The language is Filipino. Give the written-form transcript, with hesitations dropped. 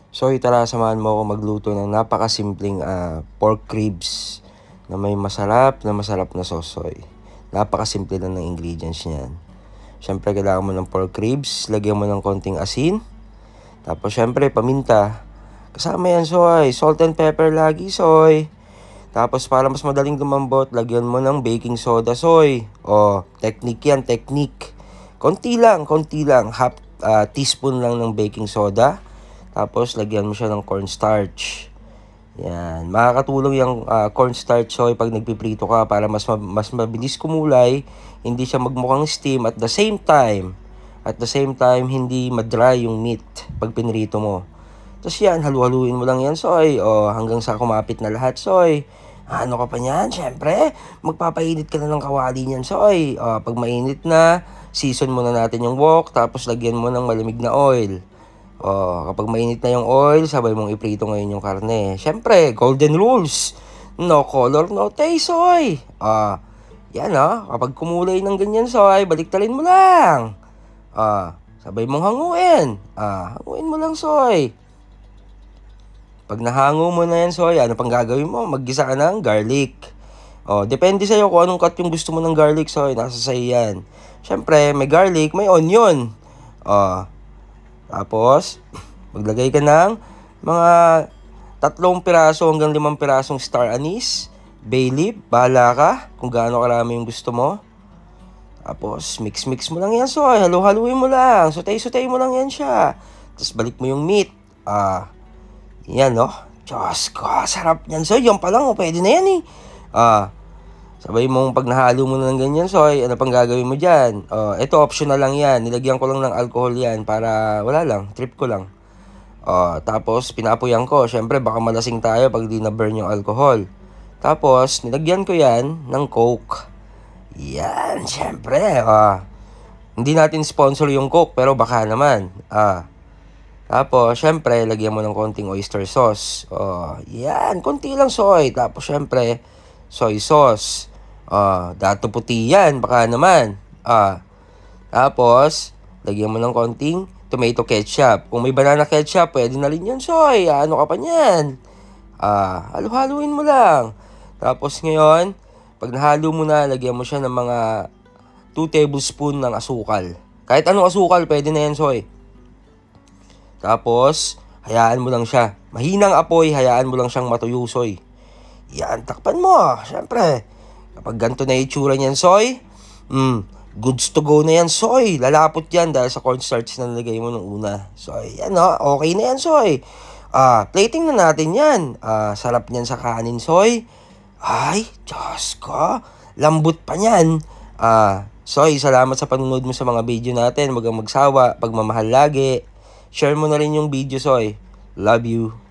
So, tara, samahan mo ako magluto ng napakasimpleng pork ribs na may masarap na sosoy. Napakasimple lang ng ingredients niyan. Siyempre, kailangan mo ng pork ribs, lagyan mo ng konting asin. Tapos, siyempre, paminta. Kasama yan, soy. Salt and pepper lagi, soy. Tapos, para mas madaling lumambot, lagyan mo ng baking soda, soy. Technique yan, technique. Konti lang. Half teaspoon lang ng baking soda. Tapos, lagyan mo siya ng cornstarch. Yan. Makakatulong yung cornstarch, soy, pag nagpiprito ka para mas mabilis kumulay, hindi siya magmukhang steam at the same time, hindi madry yung meat pag pinrito mo. Tapos yan, halu-haluin mo lang yan, soy. Hanggang sa kumapit na lahat, soy. Ano ka pa niyan? Siyempre, magpapainit ka na ng kawali niyan, soy. Pag mainit na, season muna natin yung wok, tapos lagyan mo ng malamig na oil. Kapag mainit na yung oil, sabay mong iprito ngayon yung karne. Siyempre, golden rules. No color, no taste, soy. Yan kapag kumulay ng ganyan, soy, baliktarin mo lang. Sabay mong hanguin. Hanguin mo lang, soy. Pag nahango mo na yan, soy, ano pang gagawin mo? Maggisa ka ng garlic. Depende sa'yo kung anong cut yung gusto mo ng garlic, soy. Nasa sa'yo yan. Siyempre, may garlic, may onion. Tapos, maglagay ka ng mga 3 piraso hanggang 5 pirasong star anise, bay leaf, bahala ka kung gaano karami yung gusto mo. Tapos, mix mo lang yan, soy. Halu-haluin mo lang. Sutay mo lang yan siya. Tapos, balik mo yung meat. Yan, Diyos ko, sarap yan, soy. Yan pa lang, pwede na yan, sabay mong pag nahalo mo na ng ganyan, soy, ano pang gagawin mo dyan? Ito, optional lang yan. Nilagyan ko lang ng alcohol yan para, wala lang, trip ko lang. Tapos, pinapuyan ko. Siyempre, baka malasing tayo pag di na-burn yung alcohol. Tapos, nilagyan ko yan ng Coke. Yan, siyempre. Hindi natin sponsor yung Coke, pero baka naman. Tapos, syempre, lagyan mo ng konting oyster sauce. Yan, konti lang, soy. Tapos, syempre, soy sauce. Dato puti yan, baka naman. Tapos, lagyan mo ng konting tomato ketchup. Kung may banana ketchup, pwede na rin yan, soy. Ano ka pa niyan? Halu-haluin mo lang. Tapos, ngayon, pag nahalo mo na, lagyan mo siya ng mga 2 tablespoon ng asukal. Kahit anong asukal, pwede na yan, soy. Tapos, hayaan mo lang siya. Mahinang apoy, hayaan mo lang siyang matuyo, soy. Yan, takpan mo. Siyempre, kapag ganito na itsura niyan, soy, goods to go na yan, soy. Lalapot yan dahil sa cornstarch na nalagay mo nung una. Soy, yan, okay na yan, soy. Plating na natin yan. Sarap niyan sa kanin, soy. Ay, Diyos ko. Lambot pa niyan. Soy, salamat sa panunod mo sa mga video natin. Huwag kang magsawa. Pagmamahal lagi. Share mo na rin yung video, soy. Love you.